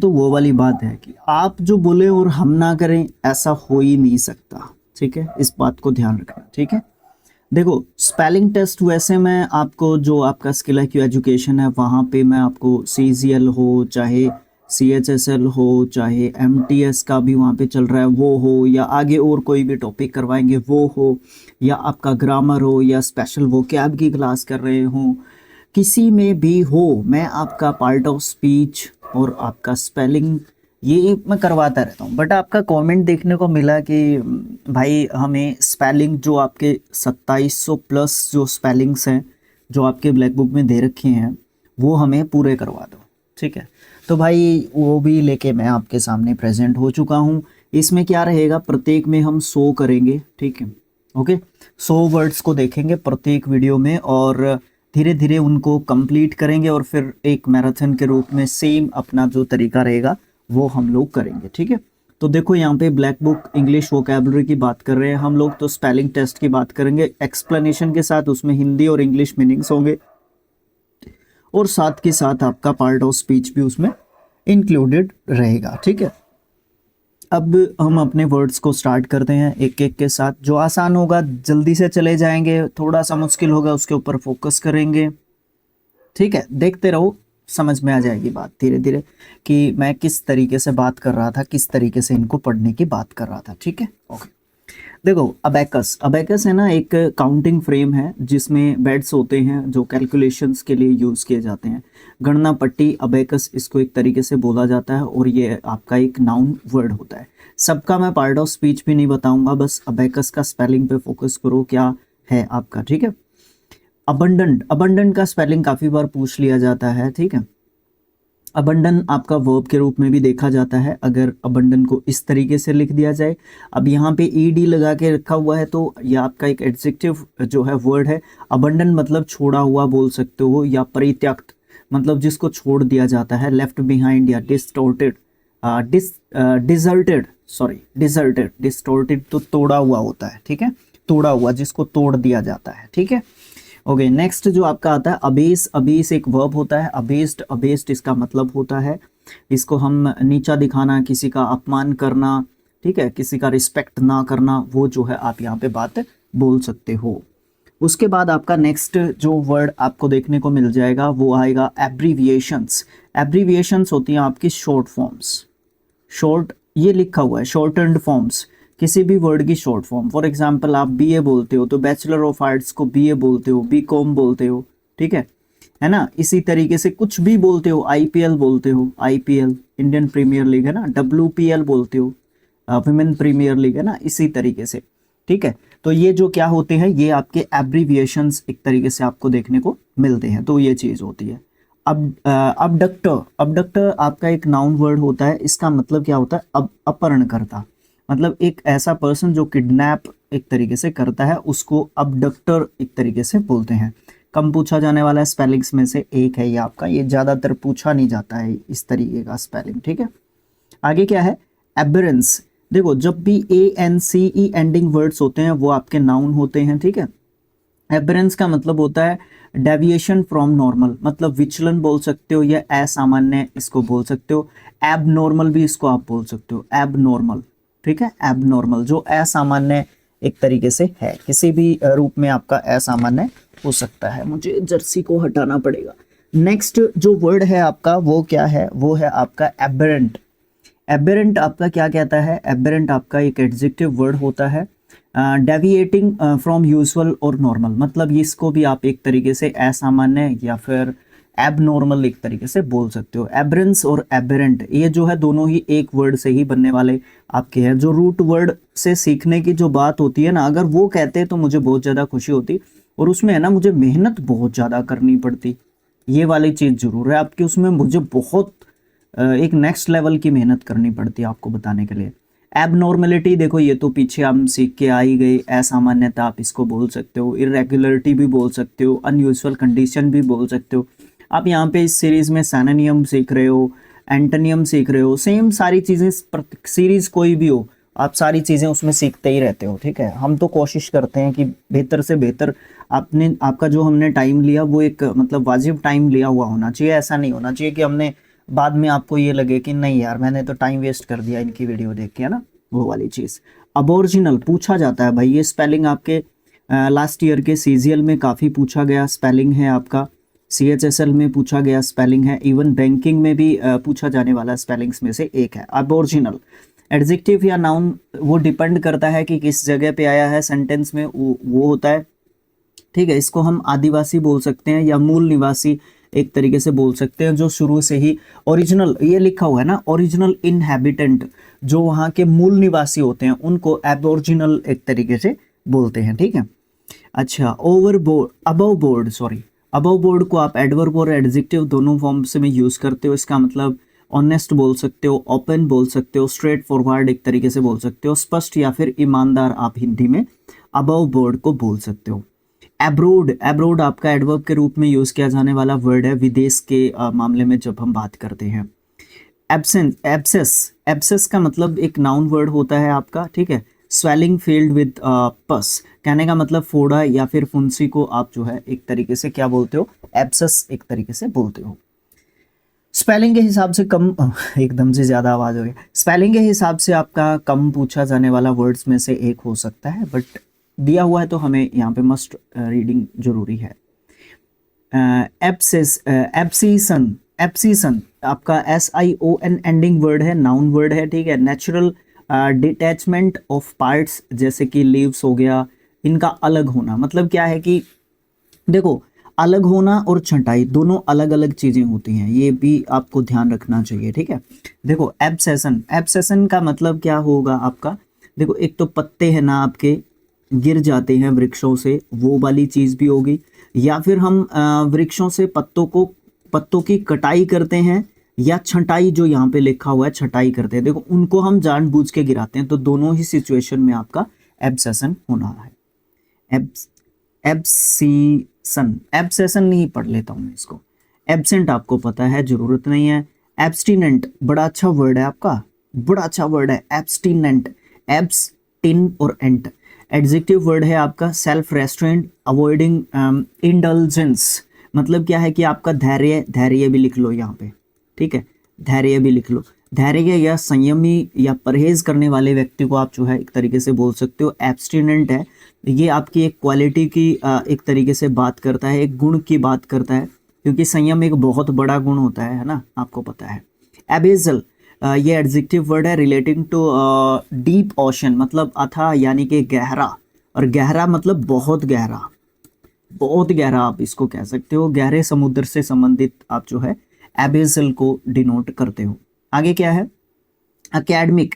तो वो वाली बात है कि आप जो बोले और हम ना करें, ऐसा हो ही नहीं सकता। ठीक है, इस बात को ध्यान रखना। ठीक है, देखो स्पेलिंग टेस्ट वैसे मैं आपको जो आपका स्किल IQ एजुकेशन है वहाँ पे मैं आपको CGL हो चाहे CHSL हो चाहे MTS का भी वहाँ पे चल रहा है वो हो, या आगे और कोई भी टॉपिक करवाएंगे वो हो, या आपका ग्रामर हो या स्पेशल वोकैब की क्लास कर रहे हो, किसी में भी हो, मैं आपका पार्ट ऑफ स्पीच और आपका स्पेलिंग ये मैं करवाता रहता हूँ। बट आपका कमेंट देखने को मिला कि भाई हमें स्पेलिंग जो आपके 2700 प्लस जो स्पेलिंग्स हैं जो आपके ब्लैक बुक में दे रखे हैं वो हमें पूरे करवा दो। ठीक है, तो भाई वो भी लेके मैं आपके सामने प्रेजेंट हो चुका हूँ। इसमें क्या रहेगा, प्रत्येक में हम 100 करेंगे। ठीक है, ओके, 100 वर्ड्स को देखेंगे प्रत्येक वीडियो में और धीरे धीरे उनको कंप्लीट करेंगे और फिर एक मैराथन के रूप में सेम अपना जो तरीका रहेगा वो हम लोग करेंगे। ठीक है, तो देखो यहाँ पे ब्लैक बुक इंग्लिश वोकैबुलरी की बात कर रहे हैं हम लोग, तो स्पेलिंग टेस्ट की बात करेंगे एक्सप्लेनेशन के साथ, उसमें हिंदी और इंग्लिश मीनिंग्स होंगे और साथ के साथ आपका पार्ट ऑफ स्पीच भी उसमें इंक्लूडेड रहेगा। ठीक है, अब हम अपने वर्ड्स को स्टार्ट करते हैं एक एक के साथ। जो आसान होगा जल्दी से चले जाएंगे, थोड़ा सा मुश्किल होगा उसके ऊपर फोकस करेंगे। ठीक है, देखते रहो, समझ में आ जाएगी बात धीरे धीरे कि मैं किस तरीके से बात कर रहा था, किस तरीके से इनको पढ़ने की बात कर रहा था। ठीक है, ओके, देखो अबेकस, अबेकस है ना एक काउंटिंग फ्रेम है जिसमें बेड्स होते हैं जो कैलकुलेशंस के लिए यूज़ किए जाते हैं। गणना पट्टी अबेकस इसको एक तरीके से बोला जाता है और ये आपका एक नाउन वर्ड होता है। सबका मैं पार्ट ऑफ स्पीच भी नहीं बताऊंगा, बस अबेकस का स्पेलिंग पे फोकस करो क्या है आपका। ठीक है, अबंडेंट, अबंडेंट का स्पेलिंग काफ़ी बार पूछ लिया जाता है। ठीक है, अबंडन आपका वर्ब के रूप में भी देखा जाता है अगर अबंडन को इस तरीके से लिख दिया जाए। अब यहाँ पे ed लगा के रखा हुआ है तो ये आपका एक एडजेक्टिव जो है वर्ड है। अबंडन मतलब छोड़ा हुआ बोल सकते हो, या परित्यक्त मतलब जिसको छोड़ दिया जाता है, लेफ्ट बिहाइंड या distorted, deserted, sorry deserted, distorted तो तोड़ा हुआ होता है। ठीक है, तोड़ा हुआ जिसको तोड़ दिया जाता है। ठीक है, ओके, नेक्स्ट जो आपका आता है अबेस, अबेस एक वर्ब होता है। अबेस्ड, अबेस्ड इसका मतलब होता है इसको हम नीचा दिखाना, किसी का अपमान करना। ठीक है, किसी का रिस्पेक्ट ना करना, वो जो है आप यहाँ पे बात बोल सकते हो। उसके बाद आपका नेक्स्ट जो वर्ड आपको देखने को मिल जाएगा वो आएगा एब्रीविएशंस। एब्रीविएशंस होती हैं आपकी शॉर्ट फॉर्म्स। शॉर्ट ये लिखा हुआ है शॉर्टेंड फॉर्म्स, किसी भी वर्ड की शॉर्ट फॉर्म। फॉर एग्जांपल आप BA बोलते हो तो बैचलर ऑफ आर्ट्स को BA बोलते हो, BCom बोलते हो। ठीक है ना, इसी तरीके से कुछ भी बोलते हो, IPL बोलते हो, IPL इंडियन प्रीमियर लीग है ना, WPL बोलते हो, वुमेन प्रीमियर लीग है ना, इसी तरीके से। ठीक है, तो ये जो क्या होते हैं, ये आपके एब्रीविएशंस एक तरीके से आपको देखने को मिलते हैं, तो ये चीज़ होती है। अब अबडक्टर, अबडक्टर आपका एक नाउन वर्ड होता है। इसका मतलब क्या होता है, अपहरणकर्ता, मतलब एक ऐसा पर्सन जो किडनैप एक तरीके से करता है उसको अबडक्टर एक तरीके से बोलते हैं। कम पूछा जाने वाला स्पेलिंग्स में से एक है ये आपका, ये ज़्यादातर पूछा नहीं जाता है इस तरीके का स्पेलिंग। ठीक है, आगे क्या है, एबरेंस। देखो जब भी ANCE एंडिंग वर्ड्स होते हैं वो आपके नाउन होते हैं। ठीक है, एबरेंस का मतलब होता है डेविएशन फ्रॉम नॉर्मल, मतलब विचलन बोल सकते हो या असामान्य इसको बोल सकते हो। एबनॉर्मल भी इसको आप बोल सकते हो, एबनॉर्मल। ठीक है, एबनॉर्मल जो असामान्य एक तरीके से है, किसी भी रूप में आपका असामान्य हो सकता है। मुझे जर्सी को हटाना पड़ेगा। नेक्स्ट जो वर्ड है आपका वो क्या है, वो है आपका एबरेंट। एबरेंट आपका क्या कहता है, एबरेंट आपका एक एडजेक्टिव वर्ड होता है। डेविएटिंग फ्रॉम यूजुअल और नॉर्मल, मतलब इसको भी आप एक तरीके से असामान्य या फिर एबनॉर्मल एक तरीके से बोल सकते हो। एबरेंस और एबरेंट ये जो है दोनों ही एक वर्ड से ही बनने वाले आपके हैं। जो रूट वर्ड से सीखने की जो बात होती है ना, अगर वो कहते तो मुझे बहुत ज़्यादा खुशी होती, और उसमें है ना मुझे मेहनत बहुत ज़्यादा करनी पड़ती। ये वाली चीज़ ज़रूर है आपकी, उसमें मुझे बहुत एक नेक्स्ट लेवल की मेहनत करनी पड़ती है आपको बताने के लिए। एबनॉर्मेलिटी देखो ये तो पीछे हम सीख के आ ही गए, असामान्यता आप इसको बोल सकते हो, इरेगुलरिटी भी बोल सकते हो, अनयूजुअल कंडीशन भी बोल सकते हो। आप यहाँ पे इस सीरीज़ में सिनोनिम सीख रहे हो, एंटोनियम सीख रहे हो, सेम सारी चीज़ें सीरीज़ कोई भी हो आप सारी चीज़ें उसमें सीखते ही रहते हो। ठीक है, हम तो कोशिश करते हैं कि बेहतर से बेहतर आपका जो हमने टाइम लिया वो एक मतलब वाजिब टाइम लिया हुआ होना चाहिए। ऐसा नहीं होना चाहिए कि हमने बाद में आपको ये लगे कि नहीं यार मैंने तो टाइम वेस्ट कर दिया इनकी वीडियो देख के, है ना, वो वाली चीज़। अबोरिजिनल पूछा जाता है भाई, ये स्पेलिंग आपके लास्ट ईयर के सीजीएल में काफ़ी पूछा गया स्पेलिंग है आपका, सीएचएसएल में पूछा गया स्पेलिंग है, इवन बैंकिंग में भी पूछा जाने वाला स्पेलिंग्स में से एक है अबोरिजिनल। एडजेक्टिव या नाउन वो डिपेंड करता है कि किस जगह पे आया है सेंटेंस में, वो होता है, ठीक है। इसको हम आदिवासी बोल सकते हैं या मूल निवासी एक तरीके से बोल सकते हैं, जो शुरू से ही ओरिजिनल, ये लिखा हुआ है ना, ओरिजिनल इनहैबिटेंट, जो वहाँ के मूल निवासी होते हैं उनको एबोरिजिनल एक तरीके से बोलते हैं, ठीक है। अच्छा, overboard, above board, sorry, above board को आप एडवर्ब और एडजेक्टिव दोनों फॉर्म से में यूज करते हो। इसका मतलब ऑनेस्ट बोल सकते हो, ओपन बोल सकते हो, स्ट्रेट फॉरवर्ड एक तरीके से बोल सकते हो, स्पष्ट या फिर ईमानदार आप हिंदी में अबव बोर्ड को बोल सकते हो। एब्रोड, एब्रोड आपका एडवर्ब के रूप में यूज किया जाने वाला वर्ड है विदेश के मामले में जब हम बात करते हैं। एब्सेंस, एब्सेस, एब्सेस का मतलब एक नाउन वर्ड होता है आपका, ठीक है। स्वेलिंग फील्ड विद पस, कहने का मतलब फोड़ा या फिर फुंसी को आप जो है एक तरीके से क्या बोलते हो, एब्सेस एक तरीके से बोलते हो। स्पेलिंग के हिसाब से कम एकदम से ज़्यादा आवाज़ हो गई। स्पेलिंग के हिसाब से आपका कम पूछा जाने वाला वर्ड्स में से एक हो सकता है, बट दिया हुआ है तो हमें यहाँ पे मस्ट रीडिंग जरूरी है। एब्सीसन, एब्सीसन आपका SION एंडिंग वर्ड है, नाउन वर्ड है, ठीक है। नेचुरल डिटैचमेंट ऑफ पार्ट्स, जैसे कि लीव्स हो गया, इनका अलग होना, मतलब क्या है कि देखो अलग होना और छंटाई दोनों अलग अलग चीज़ें होती हैं, ये भी आपको ध्यान रखना चाहिए, ठीक है। देखो एब्सेशन, एब्सेशन का मतलब क्या होगा आपका, देखो एक तो पत्ते हैं ना आपके गिर जाते हैं वृक्षों से, वो वाली चीज़ भी होगी, या फिर हम वृक्षों से पत्तों की कटाई करते हैं, या छंटाई जो यहाँ पे लिखा हुआ है छटाई करते हैं, देखो उनको हम जानबूझ के गिराते हैं, तो दोनों ही सिचुएशन में आपका एब्सेशन होना है। एब्सीसन, एब्सेशन नहीं पढ़ लेता हूँ मैं इसको। एब्सेंट आपको पता है, जरूरत नहीं है। एब्सटिनेंट बड़ा अच्छा वर्ड है आपका, बड़ा अच्छा वर्ड है एब्सटिनेंट, एब्सटिन और एंट। एडजेक्टिव वर्ड है आपका सेल्फ रेस्ट्रेंट, अवॉइडिंग इंडल्जेंस, मतलब क्या है कि आपका धैर्य, धैर्य भी लिख लो यहाँ पे, ठीक है, धैर्य भी लिख लो। धैर्य या संयमी या परहेज करने वाले व्यक्ति को आप जो है एक तरीके से बोल सकते हो। एब्सटिनेंट है, ये आपकी एक क्वालिटी की एक तरीके से बात करता है, एक गुण की बात करता है, क्योंकि संयम एक बहुत बड़ा गुण होता है ना, आपको पता है। एबेजल, ये एडजेक्टिव वर्ड है रिलेटिंग टू डीप ओशन, मतलब अथाह यानी कि गहरा, और गहरा मतलब बहुत गहरा, बहुत गहरा आप इसको कह सकते हो, गहरे समुद्र से संबंधित आप जो है एबेजल को डिनोट करते हो। आगे क्या है, अकेडमिक,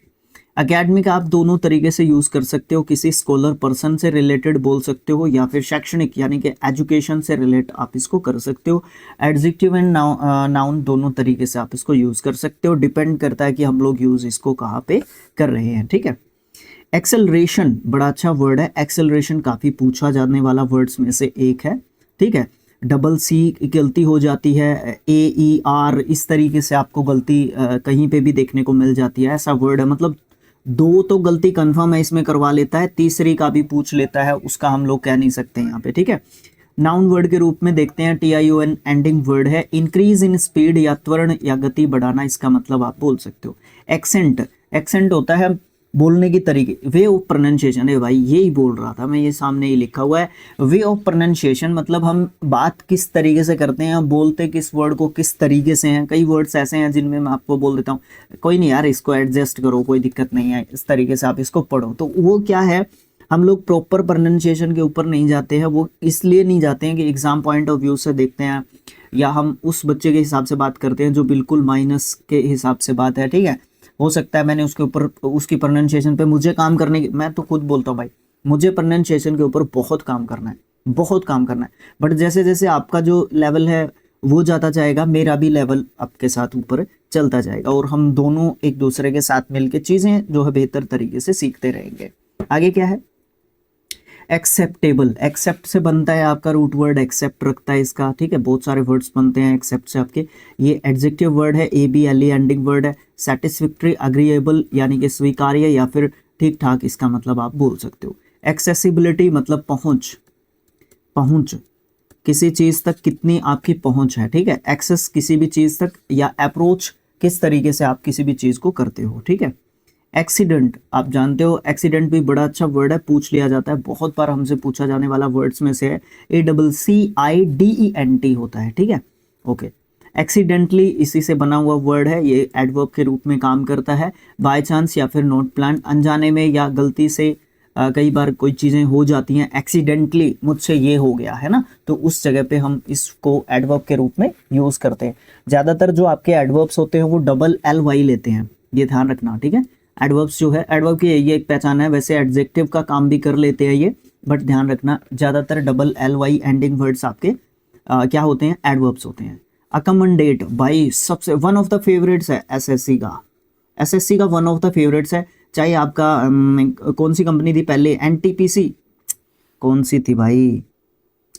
अकेडमिक आप दोनों तरीके से यूज कर सकते हो, किसी स्कॉलर पर्सन से रिलेटेड बोल सकते हो, या फिर शैक्षणिक यानी कि एजुकेशन से रिलेट आप इसको कर सकते हो। एडजेक्टिव एंड नाउन दोनों तरीके से आप इसको यूज कर सकते हो, डिपेंड करता है कि हम लोग यूज इसको कहाँ पे कर रहे हैं, ठीक है। एक्सेलरेशन बड़ा अच्छा वर्ड है, एक्सेलरेशन काफी पूछा जाने वाला वर्ड्स में से एक है, ठीक है। डबल सी की गलती हो जाती है, AER इस तरीके से आपको गलती कहीं पे भी देखने को मिल जाती है, ऐसा वर्ड है, मतलब दो तो गलती कंफर्म है इसमें करवा लेता है, तीसरी का भी पूछ लेता है, उसका हम लोग कह नहीं सकते यहाँ पे, ठीक है। नाउन वर्ड के रूप में देखते हैं, TION एंडिंग वर्ड है, इंक्रीज इन स्पीड या त्वरण या गति बढ़ाना, इसका मतलब आप बोल सकते हो। एक्सेंट, एक्सेंट होता है बोलने की तरीके, वे ऑफ प्रोनाउंसिएशन है भाई, यही बोल रहा था मैं, ये सामने ही लिखा हुआ है, वे ऑफ प्रोनाउंसिएशन मतलब हम बात किस तरीके से करते हैं, बोलते किस वर्ड को किस तरीके से हैं। कई वर्ड्स ऐसे हैं जिनमें मैं आपको बोल देता हूँ, कोई नहीं यार इसको एडजस्ट करो, कोई दिक्कत नहीं है, इस तरीके से आप इसको पढ़ो, तो वो क्या है, हम लोग प्रॉपर प्रोनाउंसिएशन के ऊपर नहीं जाते हैं, वो इसलिए नहीं जाते हैं कि एग्जाम पॉइंट ऑफ व्यू से देखते हैं, या हम उस बच्चे के हिसाब से बात करते हैं जो बिल्कुल माइनस के हिसाब से बात है, ठीक है। हो सकता है मैंने उसके ऊपर उसकी प्रोनाउंसिएशन पे मुझे काम करने की, मैं तो खुद बोलता हूँ भाई मुझे प्रोनाउंसिएशन के ऊपर बहुत काम करना है, बहुत काम करना है, बट जैसे जैसे आपका जो लेवल है वो जाता जाएगा, मेरा भी लेवल आपके साथ ऊपर चलता जाएगा, और हम दोनों एक दूसरे के साथ मिलकर चीज़ें जो है बेहतर तरीके से सीखते रहेंगे। आगे क्या है, एक्सेप्टेबल, एक्सेप्ट से बनता है आपका रूट वर्ड, एक्सेप्ट रखता है इसका, ठीक है। बहुत सारे वर्ड्स बनते हैं एक्सेप्ट से आपके। ये एडजेक्टिव वर्ड है, ABLE एंडिंग वर्ड है। सेटिस्फैक्टरी, अग्रीएबल यानी कि स्वीकार्य या फिर ठीक ठाक, इसका मतलब आप बोल सकते हो। एक्सेसिबिलिटी मतलब पहुंच, पहुंच, किसी चीज तक कितनी आपकी पहुंच है, ठीक है, एक्सेस किसी भी चीज तक, या अप्रोच किस तरीके से आप किसी भी चीज को करते हो, ठीक है। एक्सीडेंट, आप जानते हो एक्सीडेंट भी बड़ा अच्छा वर्ड है, पूछ लिया जाता है, बहुत बार हमसे पूछा जाने वाला वर्ड्स में से है, ACCIDENT होता है, ठीक है, ओके। एक्सीडेंटली इसी से बना हुआ वर्ड है, ये एडवर्ब के रूप में काम करता है। बाय चांस या फिर नॉट प्लान, अनजाने में या गलती से कई बार कोई चीज़ें हो जाती हैं, एक्सीडेंटली मुझसे ये हो गया है ना, तो उस जगह पे हम इसको एडवर्ब के रूप में यूज़ करते हैं। ज़्यादातर जो आपके एडवर्ब्स होते हैं वो डबल LY लेते हैं, ये ध्यान रखना, ठीक है। एडवर्ब्स जो है, एडवर्ब की ये एक पहचान है, वैसे एडजेक्टिव का काम भी कर लेते हैं ये, बट ध्यान रखना ज़्यादातर डबल LY एंडिंग वर्ड्स आपके क्या होते हैं, एडवर्ब्स होते हैं। अकमंडेट भाई सबसे वन ऑफ द फेवरेट्स है एसएससी का वन ऑफ द फेवरेट्स है। चाहे आपका कौन सी कंपनी थी पहले, NTPC कौन सी थी भाई,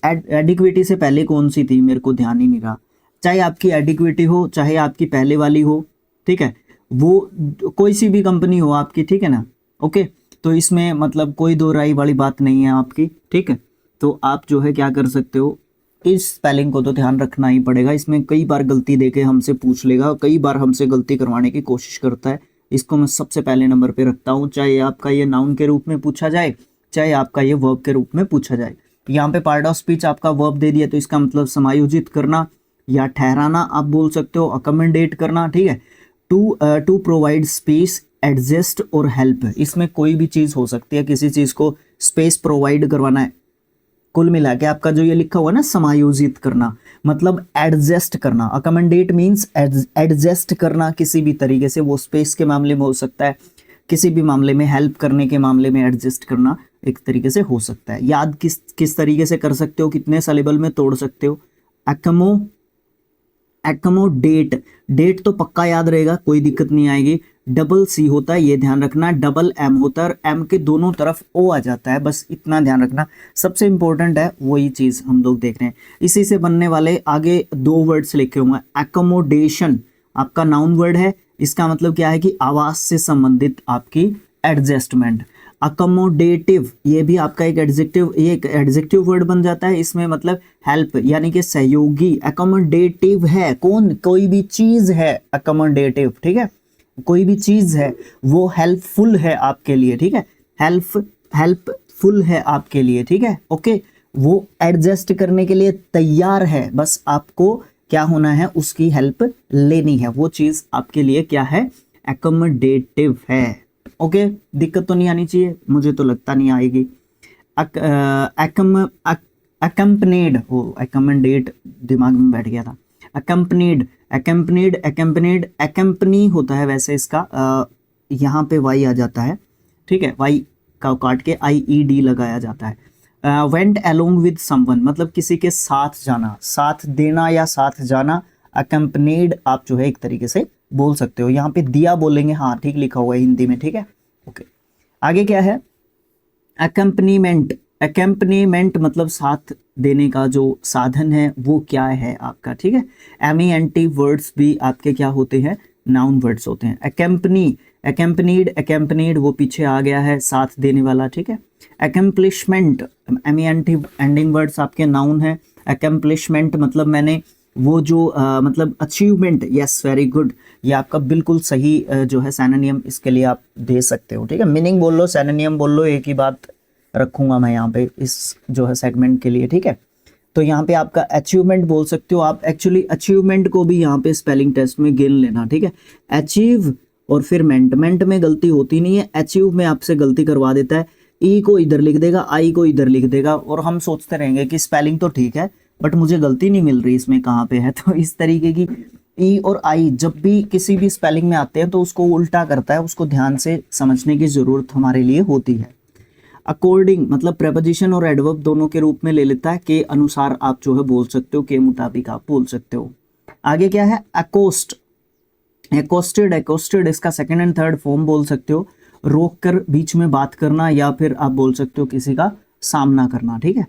एडिक्विटी से पहले कौन सी थी, मेरे को ध्यान ही नहीं रहा। चाहे आपकी एडिक्विटी हो, चाहे आपकी पहले वाली हो, ठीक है, वो कोई सी भी कंपनी हो आपकी, ठीक है ना, ओके। तो इसमें मतलब कोई दो राय वाली बात नहीं है आपकी, ठीक है। तो आप जो है क्या कर सकते हो, इस स्पेलिंग को तो ध्यान रखना ही पड़ेगा, इसमें कई बार गलती देके हमसे पूछ लेगा, कई बार हमसे गलती करवाने की कोशिश करता है, इसको मैं सबसे पहले नंबर पे रखता हूँ, चाहे आपका ये नाउन के रूप में पूछा जाए, चाहे आपका ये वर्ब के रूप में पूछा जाए। यहाँ पे पार्ट ऑफ स्पीच आपका वर्ब दे दिया, तो इसका मतलब समायोजित करना या ठहराना आप बोल सकते हो, अकमेंडेट करना, ठीक है। टू प्रोवाइड स्पेस, एडजस्ट और हेल्प, इसमें कोई भी चीज़ हो सकती है, किसी चीज़ को स्पेस प्रोवाइड करवाना है, कुल मिला के आपका जो ये लिखा हुआ है ना समायोजित करना, मतलब एडजस्ट करना। अकमेंडेट मीन्स एडजस्ट करना किसी भी तरीके से, वो स्पेस के मामले में हो सकता है, किसी भी मामले में हेल्प करने के मामले में एडजस्ट करना एक तरीके से हो सकता है। याद किस तरीके से कर सकते हो, कितने सिलेबल में तोड़ सकते हो। एक्मोडेट, डेट तो पक्का याद रहेगा, कोई दिक्कत नहीं आएगी। डबल C होता है, ये ध्यान रखना, डबल M होता है और M के दोनों तरफ O आ जाता है, बस इतना ध्यान रखना, सबसे इंपॉर्टेंट है वही चीज़ हम लोग देख रहे हैं। इसी से बनने वाले आगे दो वर्ड्स लिखे हुए हैं। एकोमोडेशन आपका नाउन वर्ड है, इसका मतलब क्या है कि आवास से संबंधित आपकी एडजस्टमेंट। अकोमोडेटिव ये भी आपका एक एडजेक्टिव वर्ड बन जाता है, इसमें मतलब हेल्प यानी कि सहयोगी। अकोमोडेटिव है कौन, कोई भी चीज़ है अकोमोडेटिव, ठीक है, कोई भी चीज़ है वो हेल्पफुल है आपके लिए, ठीक है, हेल्पफुल है आपके लिए, ठीक है, ओके। वो एडजस्ट करने के लिए तैयार है, बस आपको क्या होना है, उसकी हेल्प लेनी है, वो चीज़ आपके लिए क्या है, एकोमोडेटिव है, ओके। दिक्कत तो नहीं आनी चाहिए, मुझे तो लगता नहीं आएगी। अकम्पनीड, हो अकमेंडेट दिमाग में बैठ गया था। अकम्पनी होता है वैसे इसका, यहाँ पे वाई आ जाता है, ठीक है, वाई का काट के IED लगाया जाता है। वेंट अलोंग विद समवन मतलब किसी के साथ जाना, साथ देना या साथ जाना। अकम्पनीड आप जो है एक तरीके से बोल सकते हो, यहाँ पे दिया बोलेंगे, हाँ ठीक लिखा हुआ है हिंदी में, ठीक है, ओके। आगे क्या है, अकम्पनीमेंट मतलब साथ देने का जो साधन है वो क्या है आपका, ठीक है। MENT वर्ड्स भी आपके क्या होते हैं, नाउन वर्ड्स होते हैं। अकम्पनीड वो पीछे आ गया है, साथ देने वाला, ठीक है। अकम्प्लिशमेंट MENT एंडिंग वर्ड्स आपके नाउन है। अकम्प्लिशमेंट मतलब मैंने वो जो मतलब अचीवमेंट, यस वेरी गुड, ये आपका बिल्कुल सही जो है सैनोनियम इसके लिए आप दे सकते हो, ठीक है। मीनिंग बोल लो, सैनोनियम बोल लो, एक ही बात रखूंगा मैं यहाँ पे इस जो है सेगमेंट के लिए, ठीक है। तो यहाँ पे आपका अचीवमेंट बोल सकते हो आप, एक्चुअली अचीवमेंट को भी यहाँ पे स्पेलिंग टेस्ट में गिन लेना, ठीक है। अचीव और फिर मेंट में गलती होती नहीं है, अचीव में आपसे गलती करवा देता है, ई को इधर लिख देगा, आई को इधर लिख देगा, और हम सोचते रहेंगे कि स्पेलिंग तो ठीक है बट मुझे गलती नहीं मिल रही इसमें कहाँ पे है। तो इस तरीके की ई और आई जब भी किसी भी स्पेलिंग में आते हैं तो उसको उल्टा करता है, उसको ध्यान से समझने की जरूरत हमारे लिए होती है। अकॉर्डिंग मतलब प्रेपोजिशन और एडवर्ब दोनों के रूप में ले लेता है, के अनुसार आप जो है बोल सकते हो, के मुताबिक आप बोल सकते हो। आगे क्या है, अकोस्ट, एकोस्टेड इसका सेकंड एंड थर्ड फॉर्म बोल सकते हो, रोक कर बीच में बात करना, या फिर आप बोल सकते हो किसी का सामना करना, ठीक है।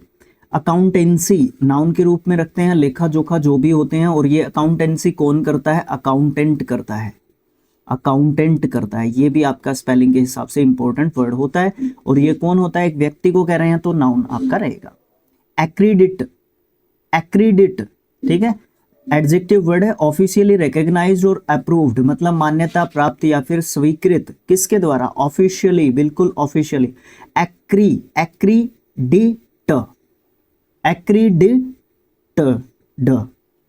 अकाउंटेंसी नाउन के रूप में रखते हैं, लेखा जोखा जो भी होते हैं, और ये अकाउंटेंसी कौन करता है, अकाउंटेंट करता है, ये भी आपका स्पेलिंग के हिसाब से इंपॉर्टेंट वर्ड होता है। और ये कौन होता है, एक व्यक्ति को कह रहे हैं तो नाउन आपका रहेगा। एक्रीडिट, ठीक है, एडजेक्टिव वर्ड है। ऑफिशियली रिकॉग्नाइज्ड और अप्रूव्ड मतलब मान्यता प्राप्त या फिर स्वीकृत, किसके द्वारा? ऑफिशियली, बिल्कुल ऑफिशियली। एक्रीडिट,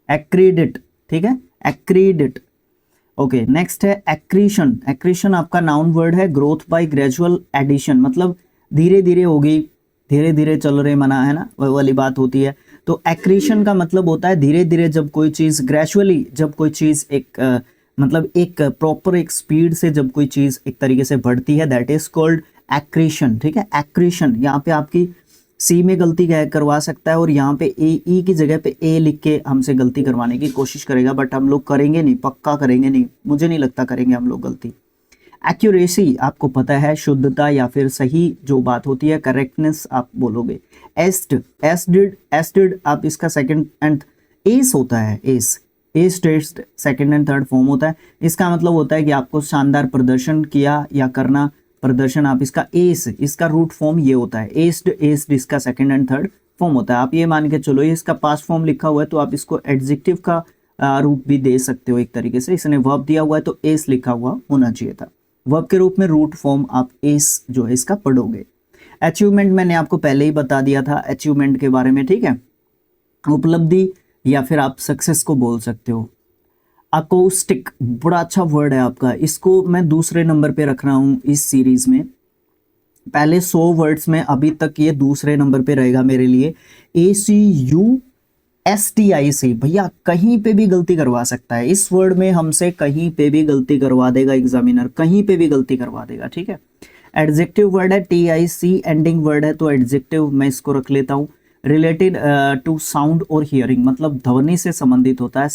एक्रीडिट, ठीक है, एक्रीडिट। ओके, नेक्स्ट है एक्रीशन। एक्रीशन आपका नाउन वर्ड है। ग्रोथ बाय ग्रेजुअल एडिशन मतलब धीरे धीरे होगी, धीरे धीरे चल रहे मना, है ना, वह वाली बात होती है। तो एक्रीशन का मतलब होता है धीरे धीरे, जब कोई चीज ग्रेजुअली, जब कोई चीज एक मतलब एक प्रॉपर एक स्पीड से जब कोई चीज एक तरीके से बढ़ती है, दैट इज कॉल्ड एक्रीशन, ठीक है। एक्रीशन, यहाँ पे आपकी सी में गलती करवा सकता है और यहाँ पे ई की जगह पे ए लिख के हमसे गलती करवाने की कोशिश करेगा, बट हम लोग करेंगे नहीं, पक्का करेंगे नहीं, मुझे नहीं लगता करेंगे हम लोग गलती। एक्यूरेसी आपको पता है, शुद्धता या फिर सही जो बात होती है, करेक्टनेस आप बोलोगे। एस्ड, एस्डिड आप इसका सेकंड एंड एस होता है, S test second and third form होता है। इसका मतलब होता है कि आपको शानदार प्रदर्शन किया या करना, प्रदर्शन आप इसका एस, इसका रूट फॉर्म ये होता है, एस्ड इसका सेकंड एंड थर्ड फॉर्म होता है। आप ये मान के चलो, ये इसका पास्ट फॉर्म लिखा हुआ है तो आप इसको एडजेक्टिव का रूप भी दे सकते हो एक तरीके से। इसने वर्ब दिया हुआ है तो एस लिखा हुआ होना चाहिए था। वर्ब के रूप में रूट फॉर्म आप एस जो है इसका पढ़ोगे। अचीवमेंट मैंने आपको पहले ही बता दिया था अचीवमेंट के बारे में, ठीक है। उपलब्धि या फिर आप सक्सेस को बोल सकते हो। अकोस्टिक बड़ा अच्छा वर्ड है आपका, इसको मैं दूसरे नंबर पे रख रहा हूँ इस सीरीज में। पहले 100 वर्ड्स में अभी तक ये दूसरे नंबर पे रहेगा मेरे लिए। ACUSTIC, भैया कहीं पे भी गलती करवा सकता है इस वर्ड में, हमसे कहीं पे भी गलती करवा देगा एग्जामिनर, कहीं पे भी गलती करवा देगा, ठीक है। एडजेक्टिव वर्ड है, TIC एंडिंग वर्ड है तो एडजेक्टिव मैं इसको रख लेता हूँ। रिलेटेड टू साउंड और हियरिंग मतलब ध्वनि से संबंधित होता है।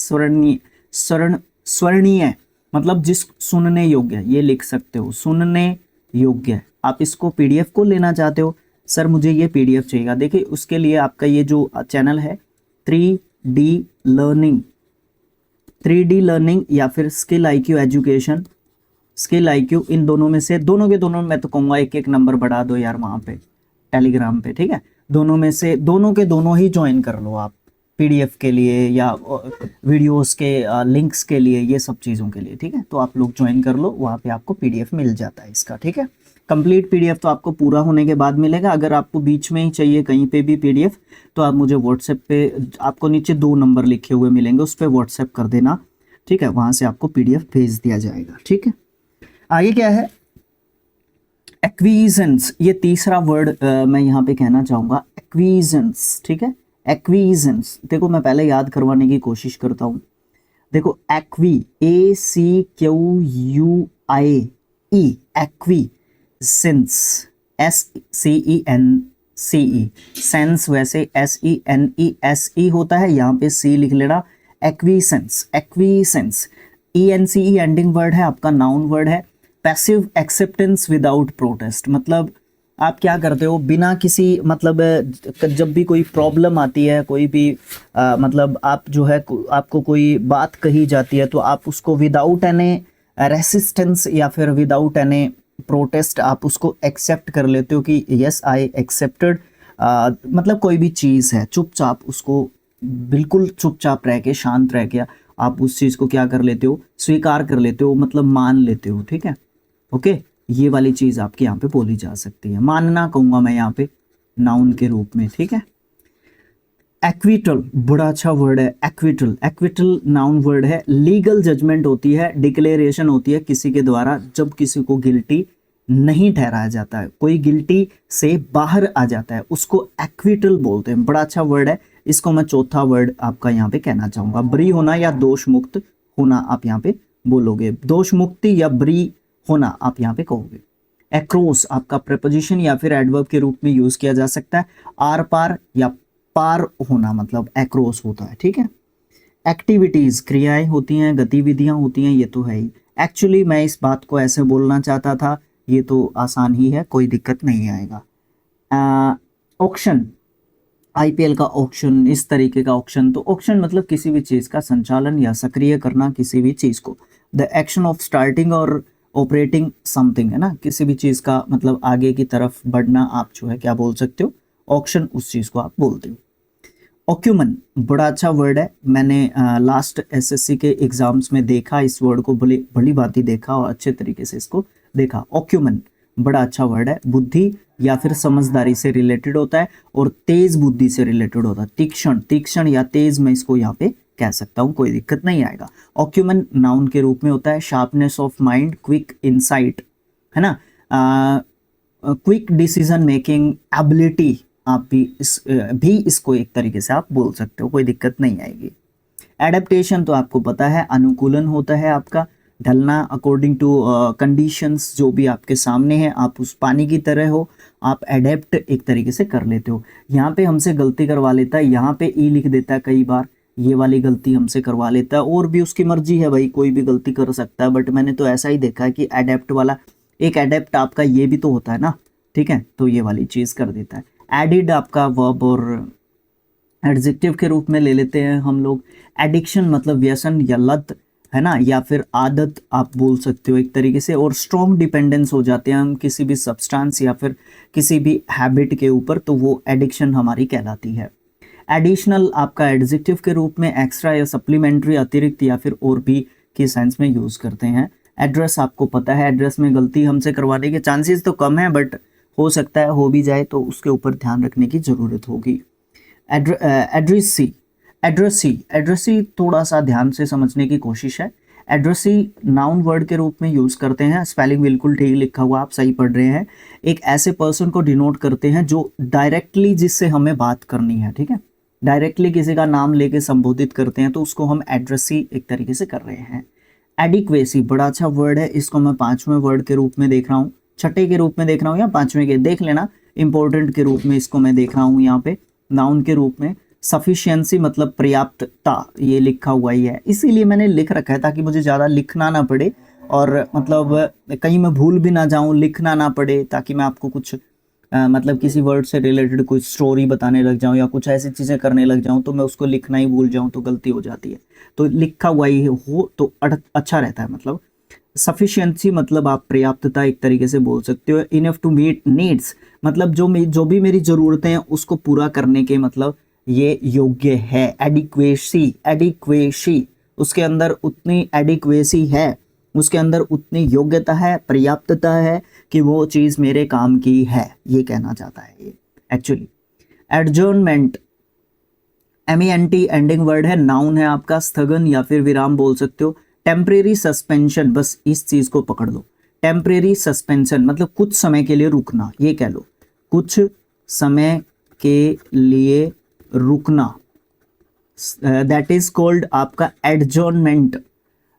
स्वर्णीय मतलब जिस सुनने योग्य, ये लिख सकते हो, सुनने योग्य। आप इसको PDF को लेना चाहते हो, सर मुझे ये PDF चाहिएगा, देखिए उसके लिए आपका ये जो चैनल है 3D लर्निंग या फिर skill IQ education, skill IQ, इन दोनों में से दोनों के दोनों मैं तो कहूँगा एक एक नंबर बढ़ा दो यार वहाँ पे टेलीग्राम पे, ठीक है। दोनों में से दोनों के दोनों ही ज्वाइन कर लो आप, PDF के लिए या वीडियोस के लिंक्स के लिए, ये सब चीज़ों के लिए, ठीक है। तो आप लोग ज्वाइन कर लो, वहाँ पे आपको PDF मिल जाता है इसका, ठीक है। कंप्लीट PDF तो आपको पूरा होने के बाद मिलेगा। अगर आपको बीच में ही चाहिए कहीं पे भी PDF तो आप मुझे WhatsApp पे, आपको नीचे 2 नंबर लिखे हुए मिलेंगे, उस पर WhatsApp कर देना, ठीक है। वहाँ से आपको PDF भेज दिया जाएगा, ठीक है। आगे क्या है? एक्वीजेंस, ये तीसरा वर्ड मैं यहाँ पे कहना चाहूँगा, एक्वीजेंस, ठीक है। एक्वीजेंस, देखो मैं पहले याद करवाने की कोशिश करता हूँ। देखो एक्वी, ACQUIE, एक्वीजेंस, SCENCE, सेंस वैसे SENESE होता है, यहाँ पे C लिख लेना, एक्वीसेंस, एक्वीसेंस। ENCE एंडिंग वर्ड है, आपका नाउन वर्ड है। पैसिव एक्सेप्टेंस विदाउट प्रोटेस्ट मतलब आप क्या करते हो बिना किसी मतलब, जब भी कोई प्रॉब्लम आती है, कोई भी मतलब आप जो है आपको कोई बात कही जाती है तो आप उसको विदाउट एनी रेसिस्टेंस या फिर विदाउट एनी प्रोटेस्ट आप उसको एक्सेप्ट कर लेते हो कि यस आई एक्सेप्टेड। मतलब कोई भी चीज़ है, चुपचाप उसको, बिल्कुल चुपचाप रह के, शांत रह के आप उस चीज़ को क्या कर लेते हो, स्वीकार कर लेते हो, मतलब मान लेते हो, ठीक है। ओके, ये वाली चीज़ आपके यहाँ पे बोली जा सकती है, मानना कहूँगा मैं यहाँ पे नाउन के रूप में, ठीक है। एक्विटल बड़ा अच्छा वर्ड है, एक्विटल, एक्विटल नाउन वर्ड है। लीगल जजमेंट होती है, डिक्लेरेशन होती है किसी के द्वारा जब किसी को गिल्टी नहीं ठहराया जाता है, कोई गिल्टी से बाहर आ जाता है, उसको एक्विटल बोलते हैं। बड़ा अच्छा वर्ड है, इसको मैं चौथा वर्ड आपका यहाँ पे कहना चाहूँगा, ब्री होना या दोष मुक्त होना आप यहाँ पे बोलोगे, दोष मुक्ति या ब्री होना आप यहाँ पे कहोगे। एक्रोस आपका प्रपोजिशन या फिर एडवर्ब के रूप में यूज किया जा सकता है। आर पार या पार होना मतलब एक्रोस होता है, ठीक है। एक्टिविटीज क्रियाएं होती हैं, गतिविधियां होती हैं, ये तो है ही। एक्चुअली मैं इस बात को ऐसे बोलना चाहता था, ये तो आसान ही है, कोई दिक्कत नहीं आएगा। ऑक्शन, IPL का ऑक्शन, इस तरीके का ऑक्शन, तो ऑक्शन मतलब किसी भी चीज़ का संचालन या सक्रिय करना किसी भी चीज़ को। द एक्शन ऑफ स्टार्टिंग और ऑपरेटिंग समथिंग, है ना, किसी भी चीज़ का मतलब आगे की तरफ बढ़ना, आप जो है क्या बोल सकते हो, ऑक्शन, उस चीज़ को आप बोलते हो। ऑक्यूमन बड़ा अच्छा वर्ड है, मैंने लास्ट एसएससी के एग्जाम्स में देखा इस वर्ड को, भली भांति देखा और अच्छे तरीके से इसको देखा। ऑक्यूमन बड़ा अच्छा वर्ड है, बुद्धि या फिर समझदारी से रिलेटेड होता है और तेज बुद्धि से रिलेटेड होता है। तीक्ष्ण, तीक्ष्ण या तेज मैं इसको यहाँ पे कह सकता हूँ, कोई दिक्कत नहीं आएगा। ऑक्यूमन नाउन के रूप में होता है, sharpness of mind, quick insight, है ना, क्विक डिसीजन मेकिंग एबिलिटी, आप भी इसको एक तरीके से आप बोल सकते हो, कोई दिक्कत नहीं आएगी। एडेप्टेशन तो आपको पता है, अनुकूलन होता है आपका, ढलना अकॉर्डिंग टू कंडीशंस जो भी आपके सामने है, आप उस पानी की तरह हो, आप एडेप्ट एक तरीके से कर लेते हो। यहाँ पे हमसे गलती करवा लेता है, यहाँ पे ई लिख देता है कई बार, ये वाली गलती हमसे करवा लेता है, और भी उसकी मर्जी है भाई, कोई भी गलती कर सकता है, बट मैंने तो ऐसा ही देखा है कि एडेप्ट वाला, एक एडेप्ट आपका ये भी तो होता है ना, ठीक है, तो ये वाली चीज़ कर देता है। एडिड आपका वर्ब और एडजेक्टिव के रूप में ले लेते हैं हम लोग। एडिक्शन मतलब व्यसन या लत, है ना, या फिर आदत आप बोल सकते हो एक तरीके से, और स्ट्रॉन्ग डिपेंडेंस हो जाते हैं हम किसी भी सब्सटेंस या फिर किसी भी हैबिट के ऊपर, तो वो एडिक्शन हमारी कहलाती है। एडिशनल आपका एडजेक्टिव के रूप में एक्स्ट्रा या सप्लीमेंट्री, अतिरिक्त या फिर और भी के सेंस में यूज़ करते हैं। एड्रेस आपको पता है, एड्रेस में गलती हमसे करवाने के चांसेस तो कम है, बट हो सकता है हो भी जाए, तो उसके ऊपर ध्यान रखने की ज़रूरत होगी। एड्रेसी, एड्रेसी थोड़ा सा ध्यान से समझने की कोशिश है। एड्रेसी नाउन वर्ड के रूप में यूज़ करते हैं, स्पेलिंग बिल्कुल ठीक लिखा हुआ, आप सही पढ़ रहे हैं। एक ऐसे पर्सन को डिनोट करते हैं जो डायरेक्टली जिससे हमें बात करनी है, ठीक है, डायरेक्टली किसी का नाम लेके संबोधित करते हैं, तो उसको हम एड्रेसी एक तरीके से कर रहे हैं। एडिक्वेसी बड़ा अच्छा वर्ड है, इसको मैं 5वें वर्ड के रूप में देख रहा हूँ, छठे के रूप में देख रहा हूँ या 5वें के, देख लेना, इंपॉर्टेंट के रूप में इसको मैं देख रहा हूँ यहाँ पे नाउन के रूप में। सफिशिएंसी मतलब पर्याप्तता, ये लिखा हुआ ही है, इसीलिए मैंने लिख रखा है ताकि मुझे ज़्यादा लिखना ना पड़े, और मतलब कहीं मैं भूल भी ना जाऊँ, लिखना ना पड़े, ताकि मैं आपको कुछ मतलब किसी वर्ड से रिलेटेड कुछ स्टोरी बताने लग जाऊँ या कुछ ऐसी चीज़ें करने लग जाऊँ तो मैं उसको लिखना ही भूल जाऊँ, तो गलती हो जाती है। तो लिखा हुआ ही हो तो अच्छा रहता है। मतलब सफिशिएंसी मतलब आप पर्याप्तता एक तरीके से बोल सकते हो। इनफ टू मीट नीड्स मतलब जो भी मेरी ज़रूरतें हैं उसको पूरा करने के मतलब ये योग्य है। एडिक्वेसी, एडिक्वेसी उसके अंदर उतनी एडिक्वेसी है, उसके अंदर उतनी योग्यता है, पर्याप्तता है कि वो चीज़ मेरे काम की है, ये कहना चाहता है ये actually. Adjournment, MENT ending word है, नाउन है आपका, स्थगन या फिर विराम बोल सकते हो। टेम्परेरी सस्पेंशन, बस इस चीज़ को पकड़ लो, टेम्परेरी सस्पेंशन मतलब कुछ समय के लिए रुकना, ये कह लो, कुछ समय के लिए रुकना, दैट इज कॉल्ड आपका एडजर्नमेंट,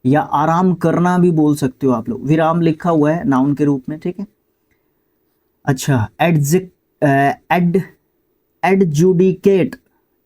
या आराम करना भी बोल सकते हो आप लोग। विराम लिखा हुआ है नाउन के रूप में, ठीक है। अच्छा, एडजुडिकेट,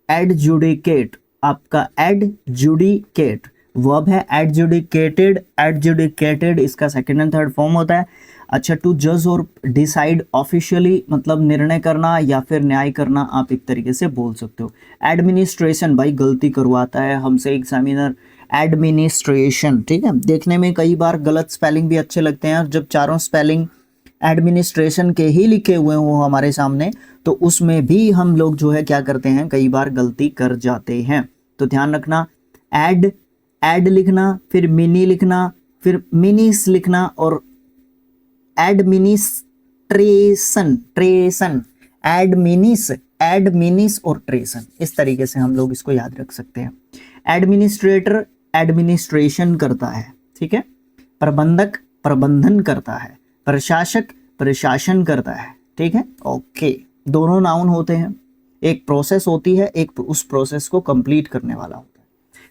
एडजुडिकेट आपका एडजुडिकेट वर्ब है, एडजुडिकेटेड, एडजुडिकेटेड इसका सेकंड एंड थर्ड फॉर्म होता है। अच्छा, टू जज और डिसाइड ऑफिशियली मतलब निर्णय करना या फिर न्याय करना, आप एक तरीके से बोल सकते हो। एडमिनिस्ट्रेशन, भाई गलती करवाता है हमसे एग्जामिनर, एडमिनिस्ट्रेशन, ठीक है। देखने में कई बार गलत स्पेलिंग भी अच्छे लगते हैं, और जब चारों स्पेलिंग एडमिनिस्ट्रेशन के ही लिखे हुए हों हमारे सामने तो उसमें भी हम लोग जो है क्या करते हैं, कई बार गलती कर जाते हैं। तो ध्यान रखना, एड लिखना, फिर मिनी लिखना, फिर मिनीस लिखना, और एडमिनिस्ट्रेशन, ट्रेशन, एडमिनिस और ट्रेशन, इस तरीके से हम लोग इसको याद रख सकते हैं। एडमिनिस्ट्रेटर एडमिनिस्ट्रेशन करता है, ठीक है। प्रबंधक प्रबंधन करता है, प्रशासक प्रशासन करता है, ठीक है। ओके, दोनों नाउन होते हैं, एक प्रोसेस होती है, एक उस प्रोसेस को कंप्लीट करने वाला होता है।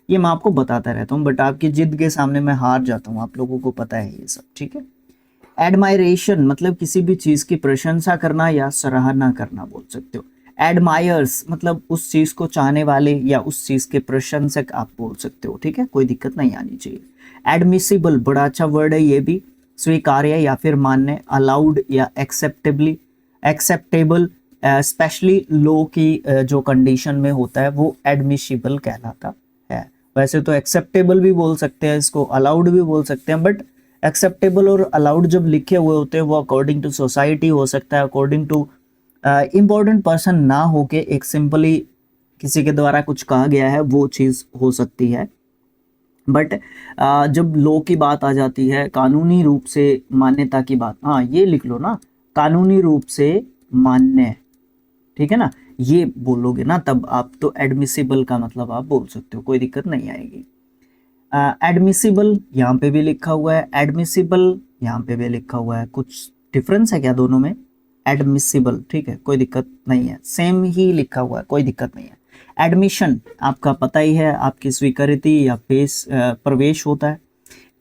ये मैं आपको बताता रहता हूँ, बट आपकी जिद के सामने मैं हार जाता हूँ, आप लोगों को पता है ये सब, ठीक है। एडमायरेशन मतलब किसी भी चीज़ की प्रशंसा करना या सराहना करना बोल सकते हो। एडमायर्स मतलब उस चीज़ को चाहने वाले या उस चीज़ के प्रशंसक आप बोल सकते हो, ठीक है, कोई दिक्कत नहीं आनी चाहिए। एडमिसिबल बड़ा अच्छा वर्ड है ये भी, स्वीकार्य या फिर मान्य। अलाउड या एक्सेप्टेबल, स्पेशली लो की जो कंडीशन में होता है वो एडमिसिबल कहलाता है। वैसे तो एक्सेप्टेबल भी बोल सकते हैं इसको, अलाउड भी बोल सकते हैं, बट एक्सेप्टेबल और अलाउड जब लिखे हुए होते हैं वो अकॉर्डिंग टू सोसाइटी हो सकता है, अकॉर्डिंग टू इम्पोर्टेंट पर्सन ना हो के एक सिंपली किसी के द्वारा कुछ कहा गया है वो चीज़ हो सकती है। बट जब लॉ की बात आ जाती है, कानूनी रूप से मान्यता की बात, हाँ ये लिख लो ना, कानूनी रूप से मान्य, ठीक है ना, ये बोलोगे ना तब आप तो एडमिसिबल का मतलब आप बोल सकते हो, कोई दिक्कत नहीं आएगी। एडमिसिबल यहाँ पे भी लिखा हुआ है, एडमिसिबल यहाँ पे भी लिखा हुआ है, कुछ डिफरेंस है क्या दोनों में? एडमिसिबल, ठीक है, कोई दिक्कत नहीं है, सेम ही लिखा हुआ है, कोई दिक्कत नहीं है। एडमिशन आपका पता ही है, आपकी स्वीकृति या प्रवेश होता है।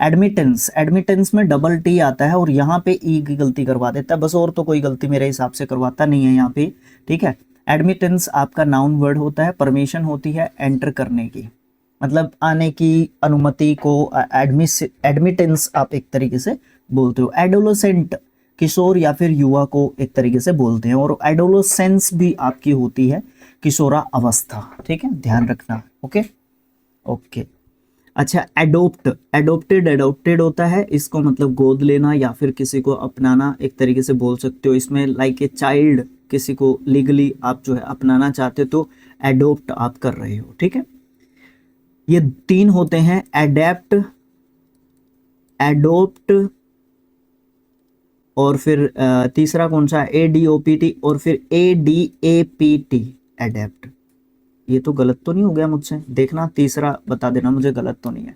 एडमिटेंस, एडमिटेंस में डबल टी आता है और यहाँ पे ई की गलती करवा देता है बस, और तो कोई गलती मेरे हिसाब से करवाता नहीं है यहाँ पे, ठीक है। एडमिटेंस आपका नाउन वर्ड होता है, परमिशन होती है एंटर करने की, मतलब आने की अनुमति को एडमिटेंस आप एक तरीके से बोलते हो। एडोलोसेंट किशोर या फिर युवा को एक तरीके से बोलते हैं, और एडोलोसेंस भी आपकी होती है किशोरा अवस्था, ठीक है, ध्यान रखना। Okay okay. अच्छा, एडोप्ट, एडोप्टेड, एडोप्टेड होता है, इसको मतलब गोद लेना या फिर किसी को अपनाना एक तरीके से बोल सकते हो। इसमें लाइक ए चाइल्ड, किसी को लीगली आप जो है अपनाना चाहते हो तो एडोप्ट आप कर रहे हो, ठीक है। ये तीन होते हैं, एडेप्ट, एडोप्ट और फिर तीसरा कौन सा? ADOPT और फिर ADAPT, एडेप्ट। ये तो गलत तो नहीं हो गया मुझसे? देखना, तीसरा बता देना मुझे गलत तो नहीं है।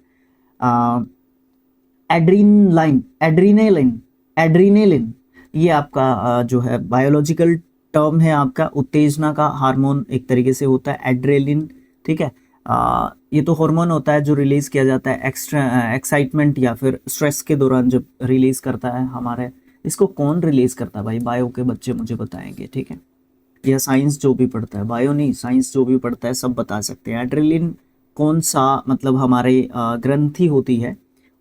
एड्रीनलाइन, एड्रीनेलिन, एड्रीनेलिन, ये आपका जो है बायोलॉजिकल टर्म है, आपका उत्तेजना का हार्मोन एक तरीके से होता है एड्रेलिन, ठीक है। ये तो हार्मोन होता है जो रिलीज किया जाता है एक्साइटमेंट या फिर स्ट्रेस के दौरान जब रिलीज करता है हमारे। इसको कौन रिलीज करता है भाई? बायो के बच्चे मुझे बताएंगे, ठीक है, या साइंस जो भी पढ़ता है, बायो नहीं साइंस जो भी पढ़ता है सब बता सकते हैं। एड्रेलिन कौन सा मतलब हमारे ग्रंथि होती है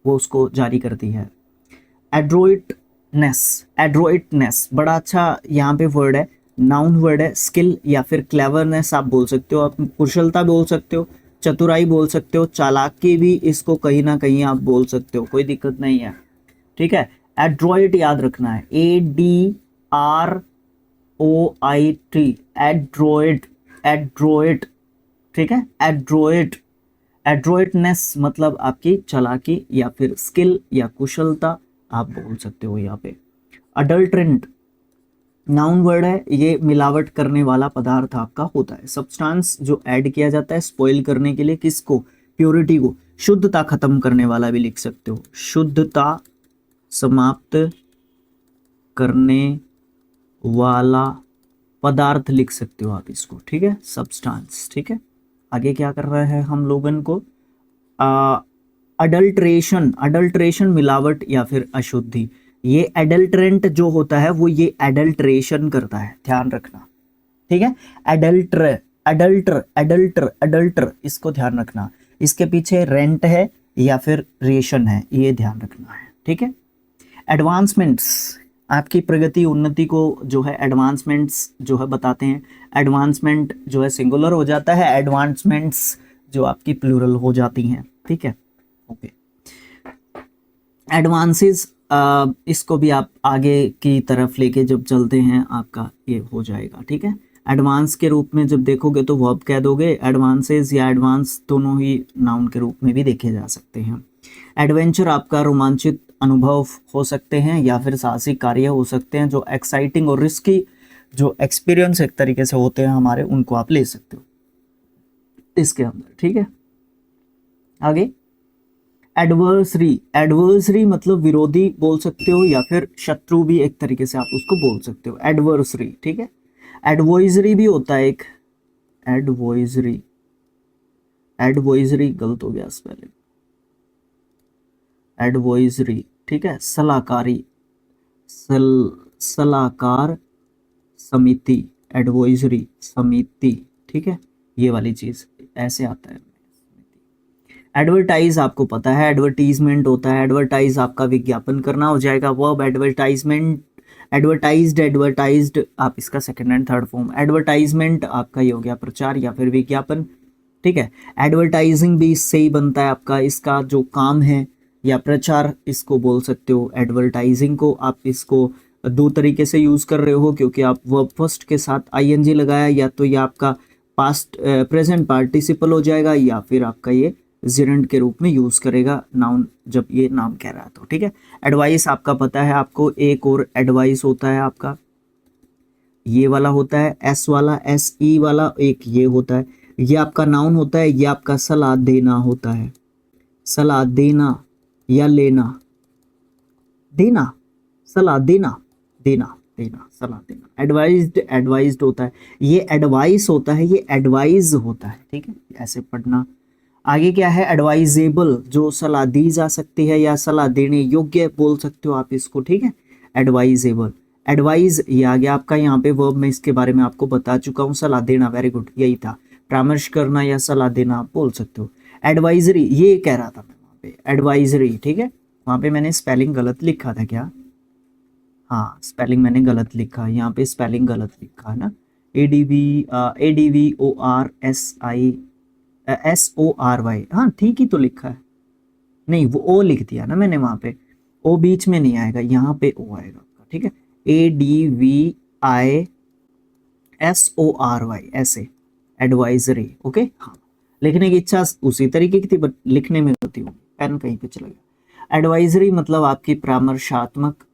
वो उसको जारी करती है। एड्रोइटनेस, एड्रोइटनेस बड़ा अच्छा यहाँ पे वर्ड है, नाउन वर्ड है। स्किल या फिर क्लेवरनेस आप बोल सकते हो, आप कुशलता बोल सकते हो, चतुराई बोल सकते हो, चालाकी भी इसको कहीं ना कहीं आप बोल सकते हो, कोई दिक्कत नहीं है, ठीक है। एड्रॉइट याद रखना है, ADROIT, एड्रॉइट, एड्रॉइट, ठीक है, एड्रॉइट। एड्रॉइटनेस मतलब आपकी चालाकी या फिर स्किल या कुशलता आप बोल सकते हो यहाँ पे। अडल्ट्रेंट नाउन वर्ड है, ये मिलावट करने वाला पदार्थ आपका होता है, सब्सटेंस जो ऐड किया जाता है स्पॉइल करने के लिए, किसको? प्योरिटी को। शुद्धता खत्म करने वाला भी लिख सकते हो, शुद्धता समाप्त करने वाला पदार्थ लिख सकते हो आप इसको, ठीक है, सब्सटेंस, ठीक है। आगे क्या कर रहा है हम लोगन को? अडल्ट्रेशन, अडल्ट्रेशन मिलावट या फिर अशुद्धि। ये एडल्ट्रेंट जो होता है वो ये एडल्ट्रेशन करता है, ध्यान रखना, ठीक है। एडल्टर, एडल्टर, एडल्टर, एडल्टर, इसको ध्यान रखना। इसके पीछे रेंट है या फिर रेशन है, ये ध्यान रखना है, ठीक है। एडवांसमेंट्स, आपकी प्रगति उन्नति को जो है एडवांसमेंट्स जो है बताते हैं। एडवांसमेंट जो है सिंगुलर हो जाता है, एडवांसमेंट्स जो आपकी प्लूरल हो जाती हैं, ठीक है। ओके, एडवांसेस, इसको भी आप आगे की तरफ लेके जब चलते हैं आपका ये हो जाएगा, ठीक है। एडवांस के रूप में जब देखोगे तो वर्ब कह दोगे, एडवांसेस या एडवांस दोनों ही नाउन के रूप में भी देखे जा सकते हैं। एडवेंचर आपका रोमांचित अनुभव हो सकते हैं या फिर साहसिक कार्य हो सकते हैं, जो एक्साइटिंग और रिस्की जो एक्सपीरियंस एक तरीके से होते हैं हमारे, उनको आप ले सकते हो इसके अंदर, ठीक है। आगे एडवर्सरी, एडवर्सरी मतलब विरोधी बोल सकते हो या फिर शत्रु भी एक तरीके से आप उसको बोल सकते हो, एडवर्सरी, ठीक है। एडवाइजरी भी होता है एक, एडवाइजरी, एडवाइजरी गलत हो गया स्पेलिंग, एडवाइजरी, ठीक है, सलाहकारी, सलाहकार समिति, एडवाइजरी समिति, ठीक है, ये वाली चीज ऐसे आता है। एडवर्टाइज आपको पता है, एडवर्टीजमेंट होता है, एडवर्टाइज आपका विज्ञापन करना हो जाएगा, वर्ब एडवर्टाइजमेंट, एडवर्टाइज्ड, एडवर्टाइज्ड आप इसका second and third form. Advertisement आपका ये हो गया प्रचार या फिर विज्ञापन, ठीक है। एडवर्टाइजिंग भी इससे ही बनता है आपका, इसका जो काम है या प्रचार इसको बोल सकते हो। एडवर्टाइजिंग को आप इसको दो तरीके से यूज कर रहे हो, क्योंकि आप वर्ब फर्स्ट के साथ ING लगाया, या तो ये आपका पास्ट प्रेजेंट पार्टिसिपल हो जाएगा, या फिर आपका ये जिरंड के रूप में यूज करेगा नाउन जब ये नाम कह रहा है तो, ठीक है। एडवाइस आपका पता है आपको, एक और एडवाइस होता है आपका, ये वाला होता है एस वाला, एस ई वाला एक ये होता है, ये आपका नाउन होता है, ये आपका सलाह देना होता है, सलाह देना या लेना, देना, सलाह देना, देना, देना, सलाह देना। एडवाइज्ड, एडवाइज्ड होता है, ये एडवाइस होता है, ये एडवाइज होता है, ठीक है, ऐसे पढ़ना। आगे क्या है, एडवाइजेबल, जो सलाह दी जा सकती है या सलाह देने योग्य बोल सकते हो आप इसको, ठीक है, एडवाइजेबल। एडवाइज ये आ गया आपका यहाँ पे वर्ब, मैं इसके बारे में आपको बता चुका हूँ, सलाह देना, वेरी गुड, यही था, परामर्श करना या सलाह देना आप बोल सकते हो। एडवाइजरी, ये कह रहा था मैं वहाँ पे, एडवाइजरी, ठीक है, वहाँ पे मैंने स्पेलिंग गलत लिखा था क्या, हाँ स्पेलिंग मैंने गलत लिखा, यहाँ पे स्पेलिंग गलत लिखा है ना, ADVORSI, हाँ ठीक ही तो लिखा है, नहीं वो ओ लिख दिया ना मैंने वहाँ पे, ओ बीच में नहीं आएगा, यहाँ पे ओ आएगा, ठीक है, ADVISORY ऐसे, एडवाइजरी, ओके। हाँ, लिखने की इच्छा उसी तरीके की थी बट लिखने में होती होगी, पेन कहीं पे चला गया। एडवाइजरी मतलब आपकी परामर्शात्मक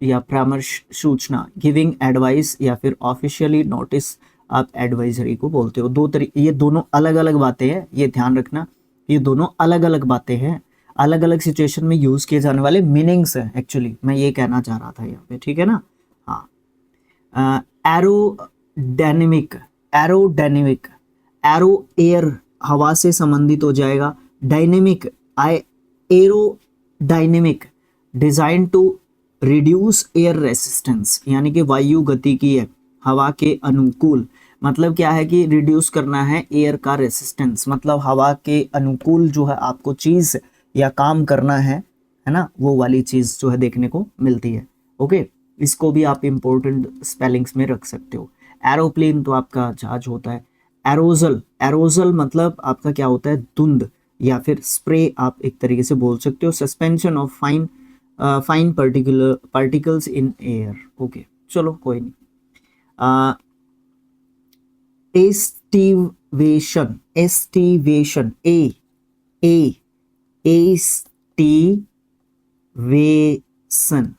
या परामर्श सूचना, गिविंग एडवाइस या फिर ऑफिशियली नोटिस, आप एडवाइजरी को बोलते हो। दो तरीके, ये दोनों अलग अलग बातें हैं, ये ध्यान रखना, ये दोनों अलग अलग बातें हैं, अलग अलग सिचुएशन में यूज किए जाने वाले मीनिंग्स हैं, एक्चुअली मैं ये कहना चाह रहा था यहाँ पे, ठीक है ना। हाँ, एरोडायनेमिक, एरोडायनेमिक, एरो एयर हवा से संबंधित हो जाएगा, dynamic aerodynamic, design to reduce air resistance, यानी कि वायु गतिकी है हवा के अनुकूल, मतलब क्या है कि रिड्यूस करना है एयर का रेसिस्टेंस, मतलब हवा के अनुकूल जो है आपको चीज या काम करना है ना, वो वाली चीज जो है देखने को मिलती है, ओके। इसको भी आप इंपॉर्टेंट स्पेलिंग्स में रख सकते हो। एरोप्लेन तो आपका जहाज होता है। एरोजल, एरोजल मतलब आपका क्या होता है, धुंध या फिर स्प्रे आप एक तरीके से बोल सकते हो, suspension of fine particles in air, okay चलो कोई नहीं। एस्टिवेशन, एस्टिवेशन, एस्टिवेशन,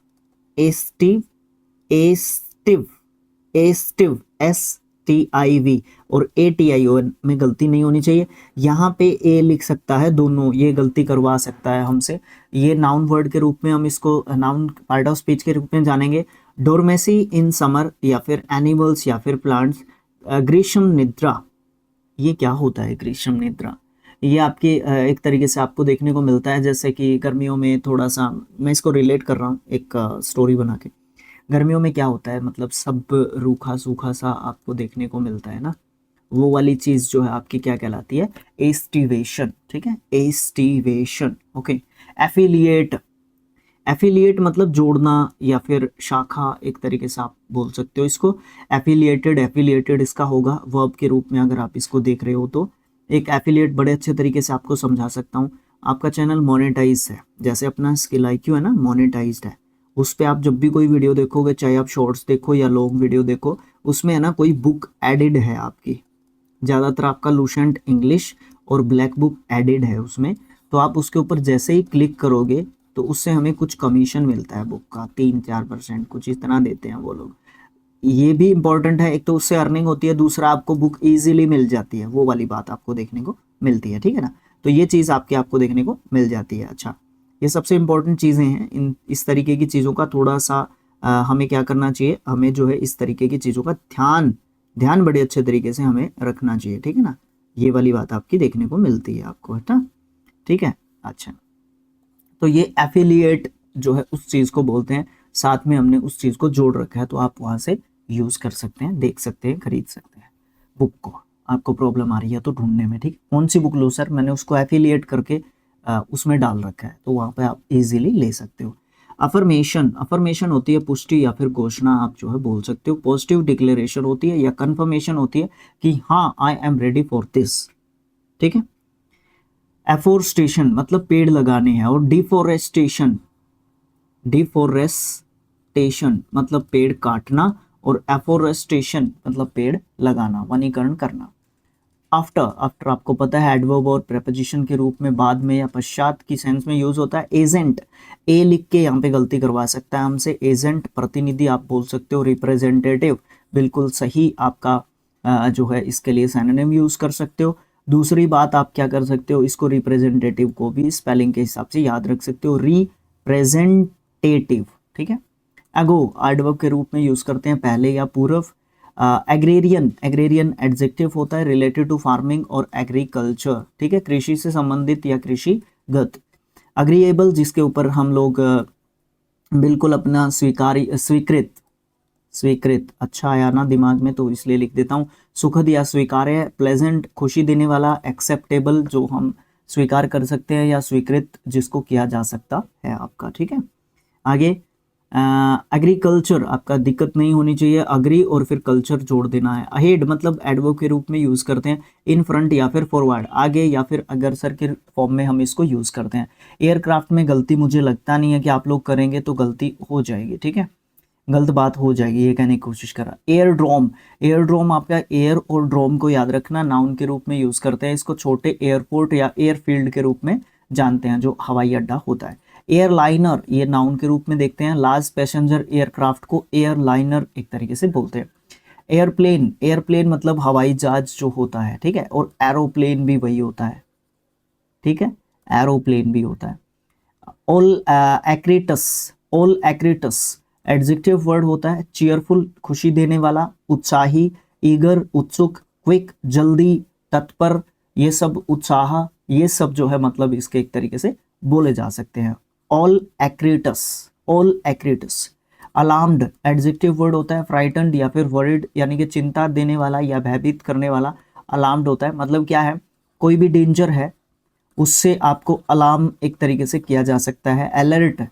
एस्टिव, STIV और ATION में गलती नहीं होनी चाहिए, यहाँ पे ए लिख सकता है, दोनों ये गलती करवा सकता है हमसे, ये नाउन वर्ड के रूप में हम इसको नाउन पार्ट ऑफ स्पीच के रूप में जानेंगे। डोरमेसी इन समर या फिर एनिमल्स या फिर प्लांट्स। ग्रीष्म निद्रा, ये क्या होता है ग्रीष्म निद्रा, ये आपके एक तरीके से आपको देखने को मिलता है, जैसे कि गर्मियों में थोड़ा सा मैं इसको रिलेट कर रहा हूँ एक स्टोरी बना के। गर्मियों में क्या होता है, मतलब सब रूखा सूखा सा आपको देखने को मिलता है ना, वो वाली चीज जो है आपकी क्या कहलाती है, एस्टिवेशन, ठीक है, एस्टिवेशन, ओके। एफिलिएट, एफिलिएट मतलब जोड़ना या फिर शाखा, एक तरीके से आप बोल सकते हो इसको। एफिलिएटेड, एफिलिएटेड इसका होगा वर्ब के रूप में अगर आप इसको देख रहे हो तो। एक एफिलिएट बड़े अच्छे तरीके से आपको समझा सकता हूँ। आपका चैनल मोनेटाइज है, जैसे अपना स्किल IQ है ना, मोनेटाइज्ड है, उस पर आप जब भी कोई वीडियो देखोगे, चाहे आप शॉर्ट्स देखो या लॉन्ग वीडियो देखो, उसमें है ना कोई बुक एडिड है आपकी, ज़्यादातर आपका लूसेंट इंग्लिश और ब्लैक बुक एडिड है उसमें, तो आप उसके ऊपर जैसे ही क्लिक करोगे तो उससे हमें कुछ कमीशन मिलता है बुक का, 3-4% कुछ इतना देते हैं वो लोग। ये भी इंपॉर्टेंट है, एक तो उससे अर्निंग होती है, दूसरा आपको बुक इजीली मिल जाती है, वो वाली बात आपको देखने को मिलती है, ठीक है ना। तो ये चीज़ आपको देखने को मिल जाती है। अच्छा, ये सबसे इंपॉर्टेंट चीज़ें हैं। इस तरीके की चीज़ों का थोड़ा सा हमें क्या करना चाहिए, हमें जो है इस तरीके की चीज़ों का ध्यान बड़े अच्छे तरीके से हमें रखना चाहिए, ठीक है ना। ये वाली बात आपकी देखने को मिलती है आपको, है ना, ठीक है। अच्छा, तो ये एफिलिएट जो है उस चीज़ को बोलते हैं, साथ में हमने उस चीज़ को जोड़ रखा है, तो आप वहाँ से यूज़ कर सकते हैं, देख सकते हैं, खरीद सकते हैं बुक को। आपको प्रॉब्लम आ रही है तो ढूंढने में, ठीक, कौन सी बुक लो सर, मैंने उसको एफिलिएट करके उसमें डाल रखा है, तो वहाँ पे आप इजीली ले सकते हो। अफर्मेशन, अफर्मेशन होती है पुष्टि या फिर घोषणा, आप जो है बोल सकते हो। पॉजिटिव डिक्लेरेशन होती है या कंफर्मेशन होती है कि हाँ I am ready for this, ठीक है। एफोरेस्टेशन मतलब पेड़ लगाने हैं, और डिफोरेस्टेशन, डिफोरेस्टेशन मतलब पेड़ काटना, और एफोरेस्टेशन मतलब पेड़ लगाना, वनीकरण करना। आफ्टर, आफ्टर आपको पता है एडवर्ब और प्रेपोजिशन के रूप में बाद में या पश्चात की सेंस में यूज होता है। एजेंट, ए लिख के यहाँ पे गलती करवा सकता है हमसे, एजेंट प्रतिनिधि आप बोल सकते हो। रिप्रेजेंटेटिव बिल्कुल सही आपका जो है इसके लिए सिनोनिम यूज कर सकते हो। दूसरी बात आप क्या कर सकते हो, इसको रिप्रेजेंटेटिव को भी स्पेलिंग के हिसाब से याद रख सकते हो, रिप्रेजेंटेटिव, ठीक है। अगो एडवर्ब के रूप में यूज करते हैं पहले या पूर्व। एग्रेरियन, एग्रेरियन एडजेक्टिव होता है रिलेटेड टू फार्मिंग और एग्रीकल्चर, ठीक है, कृषि से संबंधित या कृषिगत। अग्रीएबल जिसके ऊपर हम लोग बिल्कुल अपना स्वीकृत, स्वीकृत अच्छा आया ना दिमाग में तो इसलिए लिख देता हूँ, सुखद या स्वीकार्य। प्लेजेंट खुशी देने वाला। एक्सेप्टेबल जो हम स्वीकार कर सकते हैं या स्वीकृत जिसको किया जा सकता है आपका, ठीक है। आगे एग्रीकल्चर आपका दिक्कत नहीं होनी चाहिए, अग्री और फिर कल्चर जोड़ देना है। अहेड मतलब एडवर्ब के रूप में यूज करते हैं, इन फ्रंट या फिर फॉरवर्ड, आगे या फिर अग्रसर के फॉर्म में हम इसको यूज करते हैं। एयरक्राफ्ट में गलती मुझे लगता नहीं है कि आप लोग करेंगे तो गलती हो जाएगी, ठीक है, गलत बात हो जाएगी ये कहने की कोशिश करा। एयर ड्रोम, एयर ड्रोम आपका एयर और ड्रोम को याद रखना नाउन के रूप में यूज करते हैं, इसको छोटे एयरपोर्ट या एयरफील्ड के रूप में जानते हैं जो हवाई अड्डा होता है। एयरलाइनर ये नाउन के रूप में देखते हैं, लार्ज पैसेंजर एयरक्राफ्ट को एयरलाइनर एक तरीके से बोलते हैं। एयरप्लेन, एयरप्लेन मतलब हवाई जहाज जो होता है, ठीक है, और एरोप्लेन भी वही होता है, ठीक है, एरोप्लेन भी होता है। ऑल एक्रिटस, ऑल एक्रिटस एडजेक्टिव वर्ड होता है, चीयरफुल खुशी देने वाला, उत्साही, ईगर उत्सुक, क्विक जल्दी, तत्पर, ये सब उत्साह, ये सब जो है मतलब इसके एक तरीके से बोले जा सकते हैं। Alacritous, alacritous. Alarmed adjective word होता है, फ्राइटन्ड या फिर वरीड यानी कि चिंता देने वाला या भयभीत करने वाला अलार्म्ड होता है। मतलब क्या है, कोई भी डेंजर है उससे आपको अलार्म एक तरीके से किया जा सकता है। अलर्ट,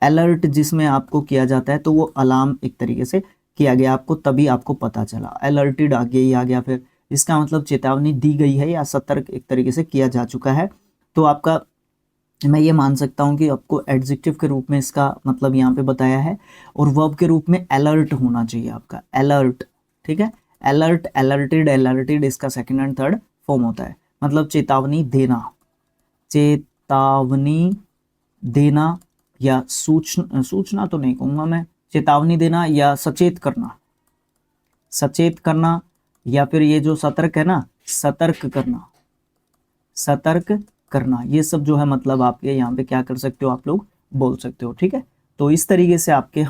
अलर्ट जिसमें आपको किया जाता है तो वो अलार्म एक तरीके से किया गया आपको, तभी आपको पता चला। अलर्टेड आगे ही आ गया, फिर इसका मतलब चेतावनी दी गई है या सतर्क एक तरीके से किया जा चुका है। तो आपका मैं ये मान सकता हूँ कि आपको एडजेक्टिव के रूप में इसका मतलब यहाँ पे बताया है, और वर्ब के रूप में अलर्ट होना चाहिए आपका, अलर्ट, ठीक है। अलर्ट, अलर्टेड, अलर्टेड इसका सेकंड एंड थर्ड फॉर्म होता है, मतलब चेतावनी देना, चेतावनी देना या सूचना, सूचना तो नहीं कहूँगा मैं, चेतावनी देना या सचेत करना, सचेत करना, या फिर ये जो सतर्क है ना, सतर्क करना, सतर्क करना, ये सब जो है मतलब आपके यहाँ पे क्या कर सकते हो आप लोग बोल सकते हो, ठीक है। तो इस तरीके से आपके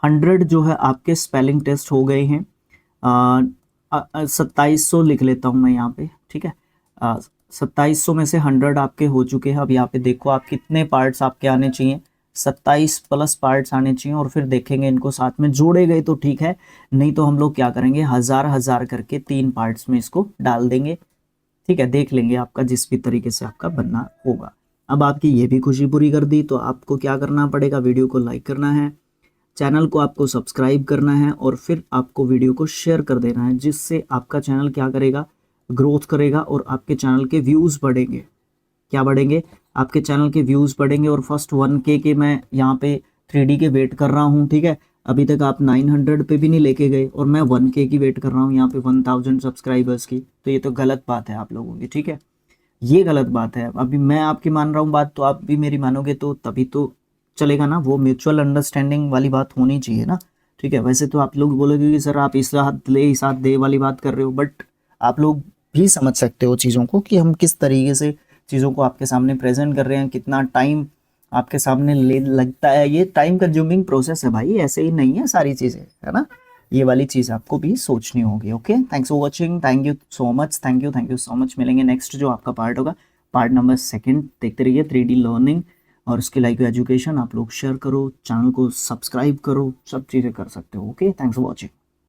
100 जो है आपके स्पेलिंग टेस्ट हो गए हैं। 2700 लिख लेता हूँ मैं यहाँ पे, ठीक है। 2700 में से 100 आपके हो चुके हैं। अब यहाँ पे देखो आप कितने पार्ट्स आपके आने चाहिए, 27 प्लस पार्ट्स आने चाहिए, और फिर देखेंगे इनको साथ में जोड़े गए तो ठीक है, नहीं तो हम लोग क्या करेंगे, 1000 करके 3 पार्ट्स में इसको डाल देंगे, ठीक है। देख लेंगे आपका जिस भी तरीके से आपका बनना होगा। अब आपकी ये भी खुशी पूरी कर दी तो आपको क्या करना पड़ेगा, वीडियो को लाइक करना है, चैनल को आपको सब्सक्राइब करना है, और फिर आपको वीडियो को शेयर कर देना है, जिससे आपका चैनल क्या करेगा, ग्रोथ करेगा, और आपके चैनल के व्यूज़ बढ़ेंगे। क्या बढ़ेंगे, आपके चैनल के व्यूज़ बढ़ेंगे। और फर्स्ट 1K के मैं यहाँ पे 3D के वेट कर रहा हूँ, ठीक है। अभी तक आप 900 पे भी नहीं लेके गए, और मैं 1K की वेट कर रहा हूँ यहाँ पे 1000 सब्सक्राइबर्स की, तो ये तो गलत बात है आप लोगों की, ठीक है, ये गलत बात है। अभी मैं आपकी मान रहा हूँ बात, तो आप भी मेरी मानोगे तो तभी तो चलेगा ना, वो म्यूचुअल अंडरस्टैंडिंग वाली बात होनी चाहिए ना, ठीक है। वैसे तो आप लोग बोलोगे कि सर आप इस हाथ ले इस हाथ दे वाली बात कर रहे हो, बट आप लोग भी समझ सकते हो चीज़ों को कि हम किस तरीके से चीज़ों को आपके सामने प्रेजेंट कर रहे हैं, कितना टाइम आपके सामने ले लगता है। ये टाइम कंज्यूमिंग प्रोसेस है भाई, ऐसे ही नहीं है सारी चीज़ें, है ना, ये वाली चीज़ आपको भी सोचनी होगी। Okay, thanks for watching, thank you so much, thank you so much. मिलेंगे नेक्स्ट जो आपका पार्ट होगा, पार्ट नंबर 2 देखते रहिए, 3D लर्निंग और उसके लाइक एजुकेशन। आप लोग शेयर करो, चैनल को सब्सक्राइब करो, सब चीज़ें कर सकते हो। Okay, thanks for watching.